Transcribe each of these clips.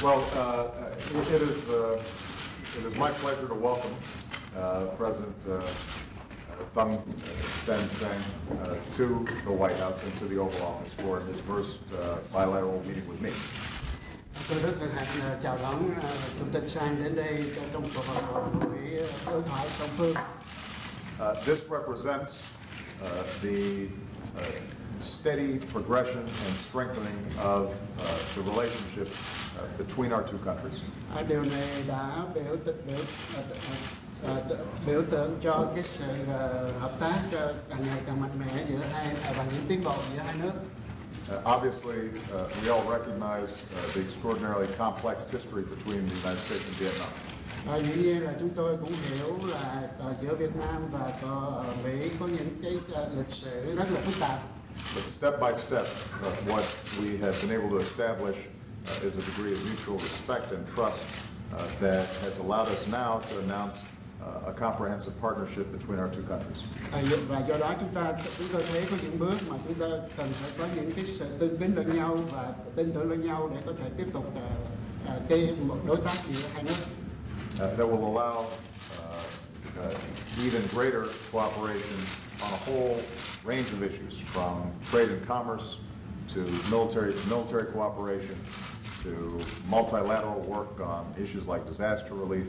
Well, it is my pleasure to welcome President Thung Sen Sang to the White House and to the Oval Office for his first bilateral meeting with me. Tôi rất hân hạnh chào đón Chủ tịch Sang đến đây trong cuộc hội đối thoại song phương. This represents the steady progression and strengthening of the relationship between our two countries. Điều này đã biểu tượng cho cái sự hợp tác càng ngày càng mạnh mẽ giữa hai và những tiến bộ giữa hai nước. Obviously, we all recognize the extraordinarily complex history between the United States and Vietnam. Dĩ nhiên là chúng tôi cũng hiểu là giữa Việt Nam và Mỹ có những cái lịch sử rất là phức tạp. But step by step, what we have been able to establish is a degree of mutual respect and trust that has allowed us now to announce a comprehensive partnership between our two countries. Và do đó chúng tôi thấy có những bước mà chúng ta cần phải có những cái sự tương kính lẫn nhau và tin tưởng lẫn nhau để có thể tiếp tục một đối tác giữa hai nước. That will allow even greater cooperation on a whole range of issues, from trade and commerce to military cooperation to multilateral work on issues like disaster relief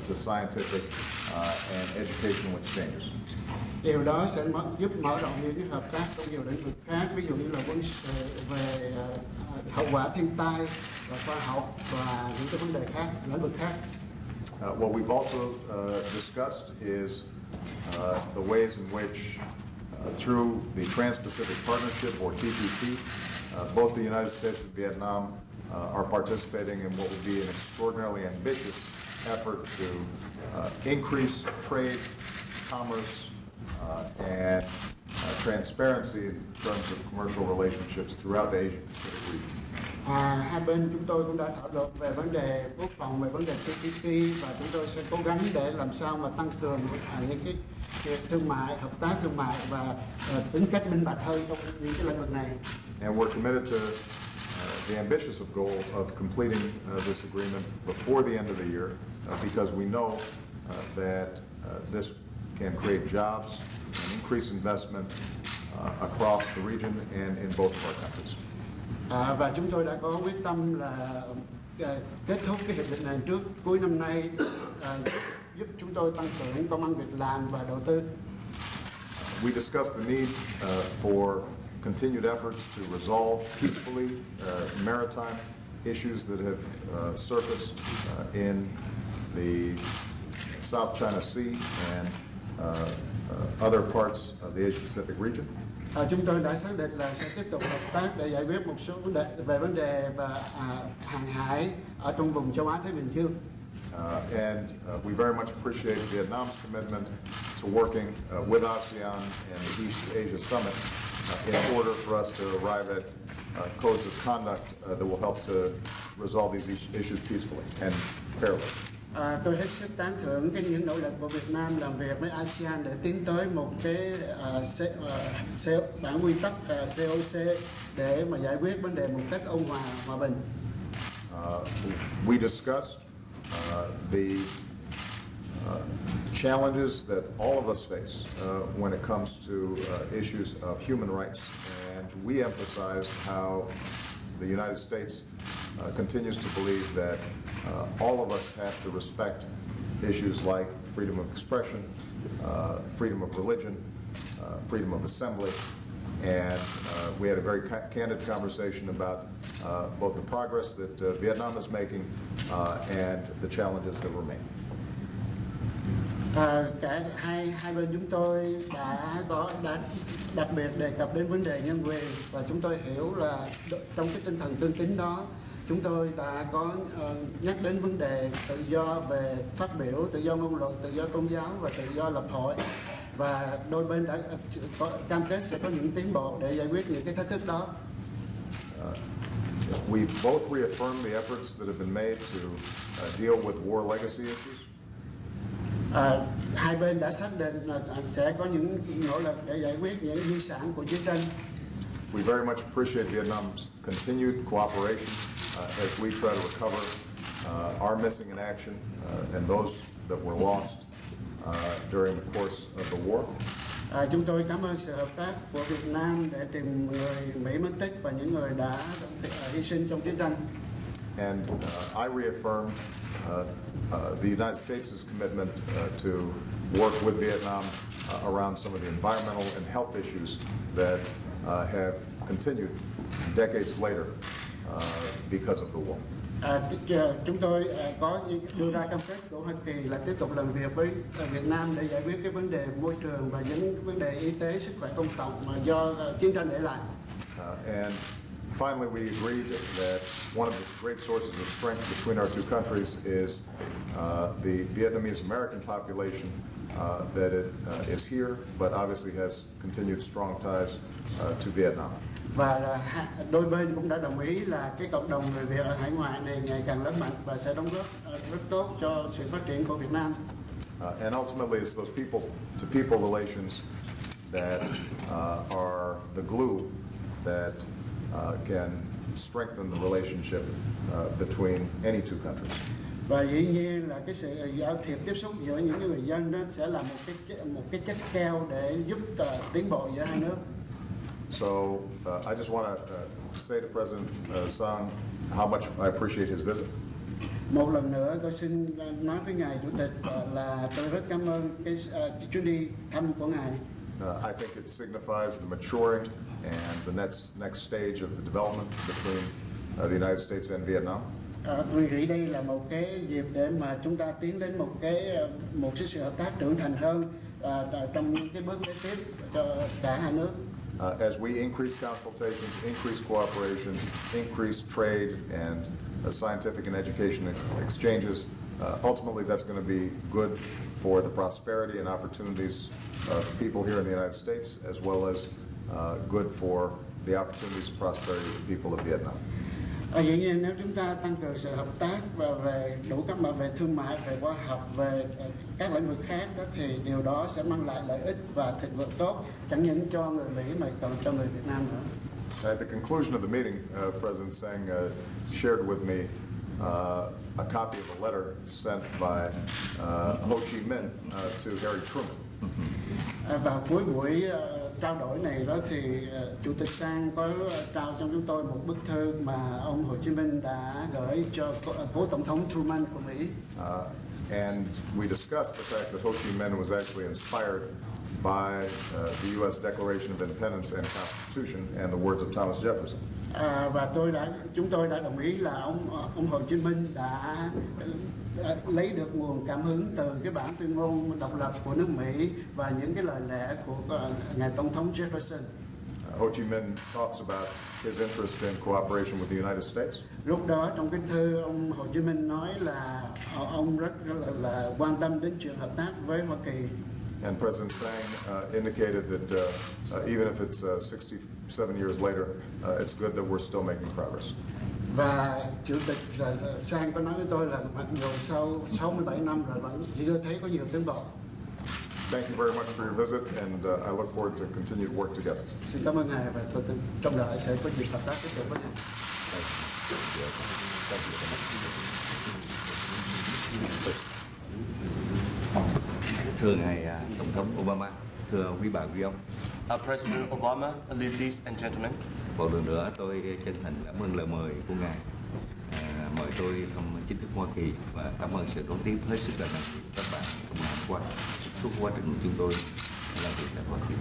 to scientific and educational exchanges. Điều đó sẽ giúp mở rộng những cái hợp tác trong nhiều lĩnh vực khác, ví dụ như là quân sự, về hậu quả thiên tai và khoa học và những cái vấn đề khác, lĩnh vực khác. What we've also discussed is the ways in which, through the Trans-Pacific Partnership, or TPP, both the United States and Vietnam are participating in what would be an extraordinarily ambitious effort to increase trade, commerce, and transparency in terms of commercial relationships throughout the Asia-Pacific region. Hai bên chúng tôi cũng đã thảo luận về vấn đề quốc phòng, về vấn đề TPP, và chúng tôi sẽ cố gắng để làm sao mà tăng cường những cái thương mại, hợp tác thương mại và tính cách minh bạch hơn trong những cái lĩnh vực này. And we're committed to the ambitious goal of completing this agreement before the end of the year, because we know that this can create jobs and increase investment across the region and in both of our countries. Và chúng tôi đã có quyết tâm là kết thúc cái hiệp định này trước cuối năm nay, giúp chúng tôi tăng trưởng công ăn việc làm và đầu tư. We discussed the need for continued efforts to resolve peacefully maritime issues that have surfaced in the South China Sea and other parts of the Asia-Pacific region. Chúng tôi đã xác định là sẽ tiếp tục hợp tác để giải quyết một số vấn đề và hàng hải ở trong vùng châu Á Thái Bình Dương. And we very much appreciate Vietnam's commitment to working with ASEAN and the East Asia Summit in order for us to arrive at codes of conduct that will help to resolve these issues peacefully and fairly. Tôi hết sức tán thưởng những nỗ lực của Việt Nam làm việc với ASEAN để tiến tới một cái bản quy tắc COC để mà giải quyết vấn đề một cách ôn hòa, hòa bình. We discussed the challenges that all of us face when it comes to issues of human rights, and we emphasized how the United States continues to believe that all of us have to respect issues like freedom of expression, freedom of religion, freedom of assembly, and we had a very candid conversation about both the progress that Vietnam is making and the challenges that remain. Cả hai bên chúng tôi đã đặc biệt đề cập đến vấn đề nhân quyền, và chúng tôi hiểu là trong cái tinh thần tương kính đó, chúng tôi đã có nhắc đến vấn đề tự do về phát biểu, tự do ngôn luận, tự do tôn giáo và tự do lập hội, và đôi bên đã có cam kết sẽ có những tiến bộ để giải quyết những cái thách thức đó. We both reaffirmed the efforts that have been made to deal with war legacy issues. Hai bên đã xác định là sẽ có những nỗ lực để giải quyết những di sản của chiến tranh. We very much appreciate Vietnam's continued cooperation as we try to recover our missing in action and those that were lost during the course of the war. Chúng tôi cảm ơn sự hợp tác của Việt Nam để tìm người Mỹ mất tích và những người đã hy sinh trong chiến tranh. And I reaffirm the United States' commitment to work with Vietnam around some of the environmental and health issues that have continued decades later because of the war. Chúng tôi có đưa ra cam kết của Hoa Kỳ là tiếp tục làm việc với Việt Nam để giải quyết cái vấn đề môi trường và những vấn đề y tế, sức khỏe công cộng mà do chiến tranh để lại. And finally, we agreed that one of the great sources of strength between our two countries is the Vietnamese American population that it is here, but obviously has continued strong ties to Vietnam. Và đôi bên cũng đã đồng ý là cái cộng đồng người Việt ở hải ngoại này ngày càng lớn mạnh và sẽ đóng góp rất tốt cho sự phát triển của Việt Nam. And ultimately, it's those people-to-people relations that are the glue that can strengthen the relationship between any two countries. Và dĩ nhiên là cái sự giao thiệp tiếp xúc giữa những người dân đó sẽ là một cái chất keo để giúp tiến bộ giữa hai nước. So I just want to say to President Sang how much I appreciate his visit. Một lần nữa tôi xin nói với ngài Chủ tịch là tôi rất cảm ơn cái chuyến đi thăm của ngài. I think it signifies the maturing and the next stage of the development between the United States and Vietnam. Tôi nghĩ đây là một cái dịp để mà chúng ta tiến đến một cái sự hợp tác trưởng thành hơn trong những cái bước kế tiếp cho cả hai nước. As we increase consultations, increase cooperation, increase trade and scientific and education exchanges, ultimately that's going to be good for the prosperity and opportunities of people here in the United States, as well as good for the opportunities and prosperity of the people of Vietnam. Dĩ nhiên nếu chúng ta tăng cường sự hợp tác và về đủ các mặt về thương mại, về khoa học, về các lĩnh vực khác đó thì điều đó sẽ mang lại lợi ích và thịnh vượng tốt chẳng những cho người Mỹ mà còn cho người Việt Nam nữa. At the conclusion of the meeting, President Sang shared with me a copy of a letter sent by Ho Chi Minh to Harry Truman. Vào cuối buổi trao đổi này đó thì Chủ tịch Sang có trao cho chúng tôi một bức thư mà ông Hồ Chí Minh đã gửi cho cố tổng thống Truman của Mỹ. And we discussed the fact that Ho Chi Minh was actually inspired by the U.S. Declaration of Independence and Constitution and the words of Thomas Jefferson. Và chúng tôi đã đồng ý là ông Hồ Chí Minh đã lấy được nguồn cảm hứng từ cái bản tuyên ngôn độc lập của nước Mỹ và những cái lời lẽ của ngài tổng thống Jefferson. Ho Chi Minh talks about his interest in cooperation with the United States. Lúc đó trong cái thư ông Hồ Chí Minh nói là ông rất là quan tâm đến chuyện hợp tác với Hoa Kỳ. And President Sang indicated that even if it's 67 years later, it's good that we're still making progress. Và Chủ tịch Sang có nói với tôi là mặc dù sau 67 năm rồi vẫn chỉ thấy có nhiều tiến bộ. Thank you very much for your visit, and I look forward to continued work together. Xin cảm ơn ngài và tôi trong đợi sẽ có dịp hợp tác tiếp tục với ngài. Thưa ngài Tổng thống Obama, thưa quý bà quý ông. President Obama, ladies and gentlemen. Một lần nữa tôi chân thành cảm ơn lời mời của ngài mời tôi thăm chính thức Hoa Kỳ và cảm ơn sự đón tiếp hết sức là nồng nhiệt các bạn trong năm qua suốt quá trình chúng tôi làm việc tại Hoa Kỳ.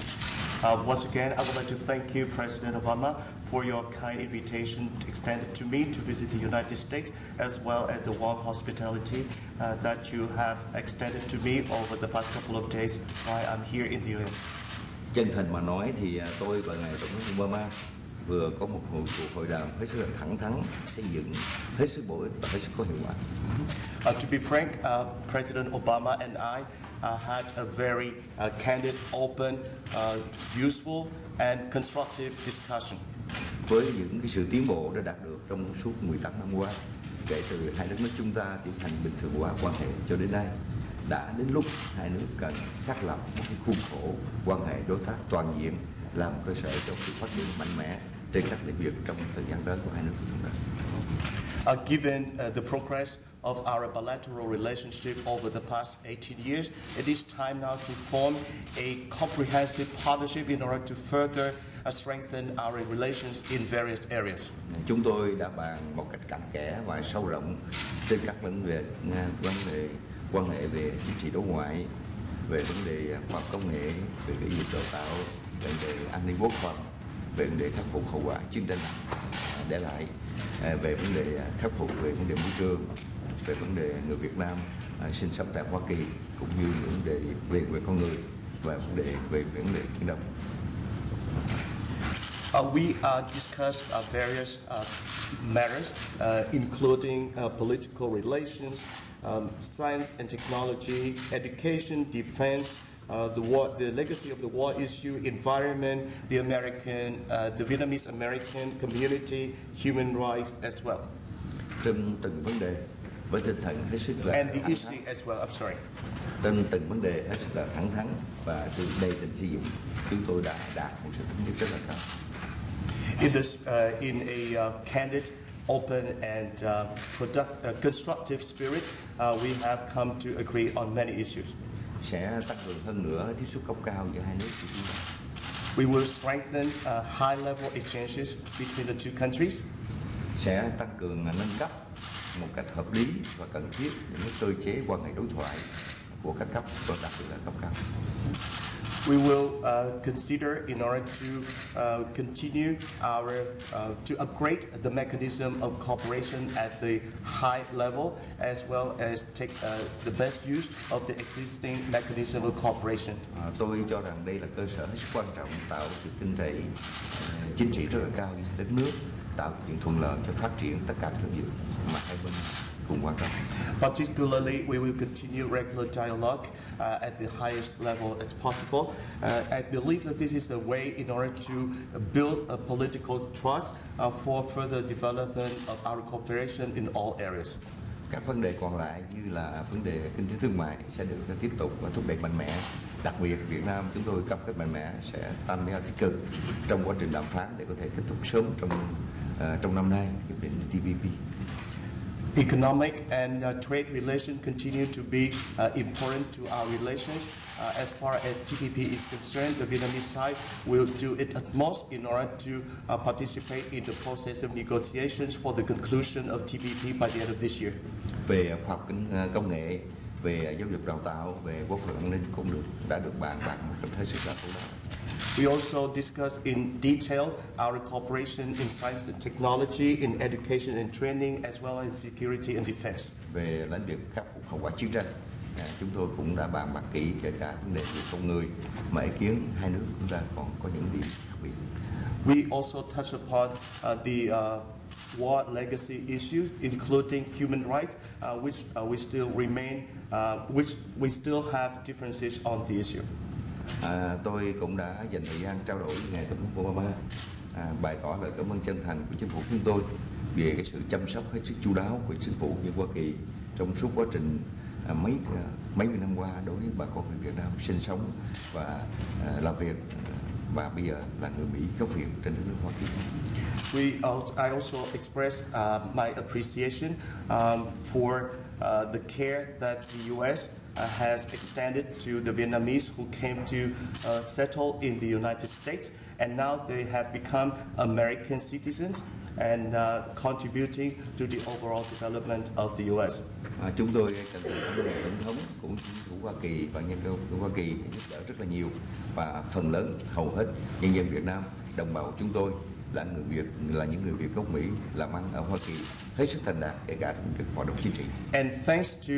Once again, I would like to thank you, President Obama, for your kind invitation extended to me to visit the United States, as well as the warm hospitality that you have extended to me over the past couple of days while I'm here in the US. Chân thành mà nói thì tôi và ngài Tổng thống Obama vừa có một cuộc hội đàm hết sức là thẳng thắn, xây dựng, hết sức bổ ích và hết sức có hiệu quả. To be frank, President Obama and I had a very candid, open, useful and constructive discussion. Với những cái sự tiến bộ đã đạt được trong suốt 18 năm qua, kể từ hai đất nước chúng ta tiến hành bình thường hóa quan hệ cho đến nay, đã đến lúc hai nước cần xác lập một cái khuôn khổ quan hệ đối tác toàn diện làm cơ sở cho sự phát triển mạnh mẽ trên các lĩnh vực trong thời gian tới của hai nước của chúng ta. Given the progress of our bilateral relationship over the past 18 years, it is time now to form a comprehensive partnership in order to further strengthen our relations in various areas. Chúng tôi đã bàn một cách cặn kẽ và sâu rộng trên các vấn đề quan hệ về chính trị đối ngoại, về vấn đề khoa học công nghệ, về giáo dục đào tạo, vấn đề an ninh quốc phòng, về vấn đề khắc phục hậu quả chiến tranh để lại, về vấn đề khắc phục về vấn đề môi trường, về vấn đề người Việt Nam sinh sống tại Hoa Kỳ, cũng như những vấn đề về quyền con người và vấn đề về Biển Đông. We discussed various matters, including political relations, science and technology, education, defense, the legacy of the war issue, environment, the Vietnamese American community, human rights as well. Trên từng vấn đề với tinh thần hết sức là and the issue as well. I'm sorry. Trên từng vấn đề hết sức là thẳng thắn và từ đây đến xây dựng chúng tôi đã đạt một sự thống nhất rất là cao. In a candid, open and constructive spirit, we have come to agree on many issues. Sẽ tăng cường hơn nữa tiếp xúc cấp cao giữa hai nước của chúng ta. We will strengthen high-level exchanges between the two countries. Sẽ tăng cường nâng cấp một cách hợp lý và cần thiết những cơ chế quan hệ đối thoại của các cấp và đặc biệt là cấp cao. We will consider in order to continue to upgrade the mechanism of cooperation at the high level, as well as take the best use of the existing mechanism of cooperation. Tôi cho rằng đây là cơ sở hết sức quan trọng tạo sự tin cậy chính trị rất là cao cho đất nước, tạo điều kiện thuận lợi cho phát triển tất cả các việc mà hai bên cùng quan tâm. Particularly, we will continue regular dialogue at the highest level as possible. I believe that this is a way in order to build a political trust for further development of our cooperation in all areas. Các vấn đề còn lại như là vấn đề kinh tế thương mại sẽ được tiếp tục và thúc đẩy mạnh mẽ. Đặc biệt Việt Nam chúng tôi cam kết mạnh mẽ sẽ tham gia tích cực trong quá trình đàm phán để có thể kết thúc sớm trong năm nay hiệp định TPP. Economic and trade relations continue to be important to our relations. As far as TPP is concerned, the Vietnamese side will do its utmost in order to participate in the process of negotiations for the conclusion of TPP by the end of this year. Về khoa học công nghệ, về giáo dục đào tạo, về quốc phòng an ninh cũng đã được bàn bạc một cách hết sức là thấu đáo. We also discussed in detail our cooperation in science and technology, in education and training, as well as security and defense. Về lĩnh vực khắc phục hậu quả chiến tranh, chúng tôi cũng đã bàn bạc kỹ kể cả vấn đề về con người, mà ý kiến hai nước chúng ta còn có những điểm khác biệt. We also touch upon the war legacy issues, including human rights, which we still have differences on the issue. Tôi cũng đã dành thời gian trao đổi với ngài Tổng thống Obama, bày tỏ lời cảm ơn chân thành của chính phủ chúng tôi về cái sự chăm sóc hết sức chu đáo của chính phủ như Hoa Kỳ trong suốt quá trình mấy mươi năm qua đối với bà con người Việt Nam sinh sống và làm việc và bây giờ là người Mỹ gốc Việt trên đất nước Hoa Kỳ. I also express my appreciation for the care that the U.S. Has extended to the Vietnamese who came to settle in the United States, and now they have become American citizens and contributing to the overall development of the U.S. Chúng tôi cần cảm ơn Tổng thống cũng chính phủ Hoa Kỳ và nhân dân Hoa Kỳ giúp đỡ rất là nhiều, và phần lớn hầu hết nhân dân Việt Nam, đồng bào chúng tôi là những người Việt gốc Mỹ làm ăn ở Hoa Kỳ hết sức thành đạt kể cả trong việc hoạt động chính trị. And thanks to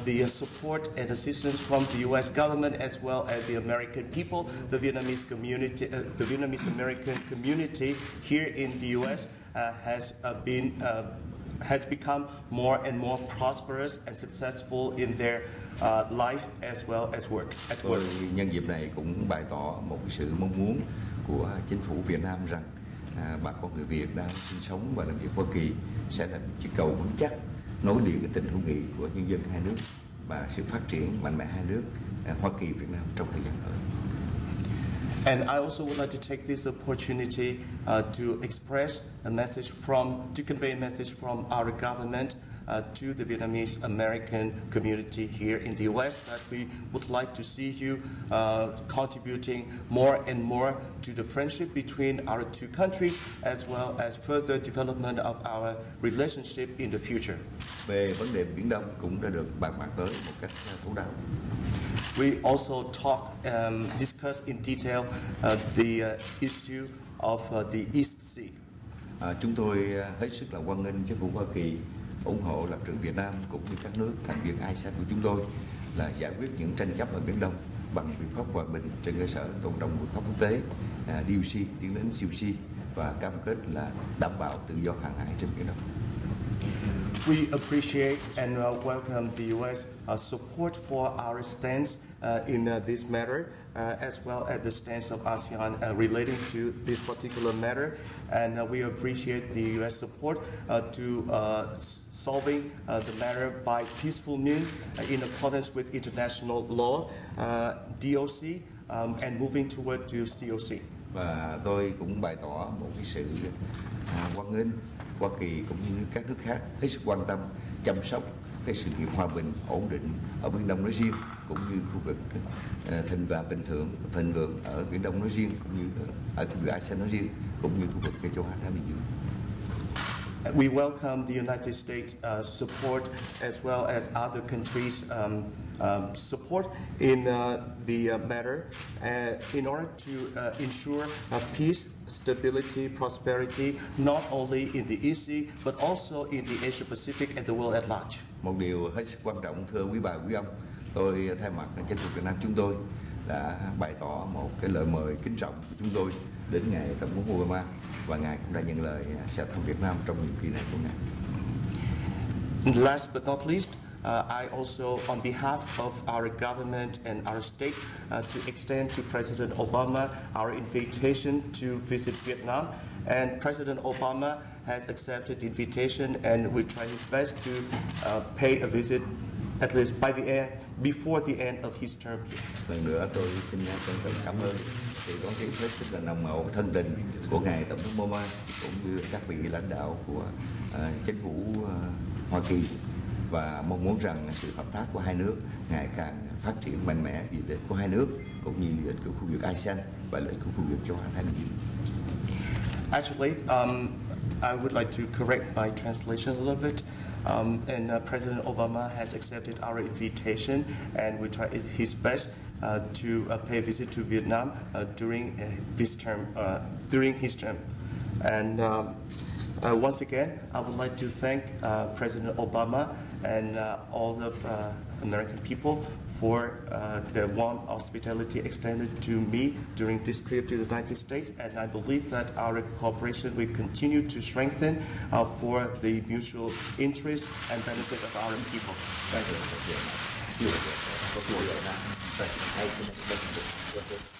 the support and assistance from the U.S. government as well as the American people, the Vietnamese community, the Vietnamese American community here in the U.S. Has become more and more prosperous and successful in their life as well as work. Tôi nhân dịp này cũng bày tỏ một sự mong muốn của chính phủ Việt Nam rằng bà con người Việt đang sinh sống và làm việc Hoa Kỳ sẽ là chiếc cầu vững chắc nối liền cái tình hữu nghị của nhân dân hai nước và sự phát triển mạnh mẽ hai nước Hoa Kỳ Việt Nam trong thời gian tới. And I also would like to take this opportunity to express a message to convey a message from our government to the Vietnamese American community here in the U.S. that we would like to see you contributing more and more to the friendship between our two countries, as well as further development of our relationship in the future. Về vấn đề Biển Đông cũng đã được bàn bạc tới một cách thấu đáo. We also discussed in detail the issue of the East Sea. Chúng tôi hết sức là hoan nghênh chính phủ Hoa Kỳ ủng hộ lập trường Việt Nam cũng như các nước thành viên ASEAN của chúng tôi là giải quyết những tranh chấp ở Biển Đông bằng biện pháp hòa bình trên cơ sở tôn trọng luật pháp quốc tế, DOC tiến đến COC và cam kết là đảm bảo tự do hàng hải trên Biển Đông. We appreciate and welcome the U.S. Support for our stance in this matter, as well as the stance of ASEAN relating to this particular matter. And we appreciate the U.S. support to solving the matter by peaceful means in accordance with international law, DOC, and moving toward to COC. Và tôi cũng bày tỏ một cái sự hoan nghênh Hoa Kỳ cũng như các nước khác hết sức quan tâm chăm sóc cái sự nghiệp hòa bình ổn định ở Biển Đông nói riêng cũng như khu vực thịnh vượng ở Biển Đông nói riêng cũng như ở khu vực ASEAN nói riêng cũng như khu vực châu Á Thái Bình Dương. We welcome the United States support as well as other countries' support in the matter in order to ensure peace, stability, prosperity, not only in the East Sea but also in the Asia Pacific and the world at large. Một điều hết sức quan trọng thưa quý bà quý ông, tôi thay mặt chính phủ Việt Nam chúng tôi đã bày tỏ một cái lời mời kính trọng của chúng tôi đến ngài Tổng thống Obama và ngài cũng đã nhận lời sẽ thăm Việt Nam trong nhiệm kỳ này của ngài. Last but not least, I also, on behalf of our government and our state, to extend to President Obama our invitation to visit Vietnam. And President Obama has accepted the invitation, and will try his best to pay a visit at least before the end of his term. Lần nữa tôi xin trân trọng cảm ơn sự đón tiếp hết sức là nồng hậu thân tình của ngài Tổng thống Obama cũng như các vị lãnh đạo của chính phủ Hoa Kỳ và mong muốn rằng sự hợp tác của hai nước ngày càng phát triển mạnh mẽ vì lợi ích của hai nước cũng như lợi ích của khu vực ASEAN và lợi ích của khu vực châu Á Thái Bình Dương. Actually, I would like to correct my translation a little bit. And President Obama has accepted our invitation, and we try his best to pay a visit to Vietnam during his term. And once again, I would like to thank President Obama and all the American people for the warm hospitality extended to me during this trip to the United States, and I believe that our cooperation will continue to strengthen for the mutual interest and benefit of our people. Thank you.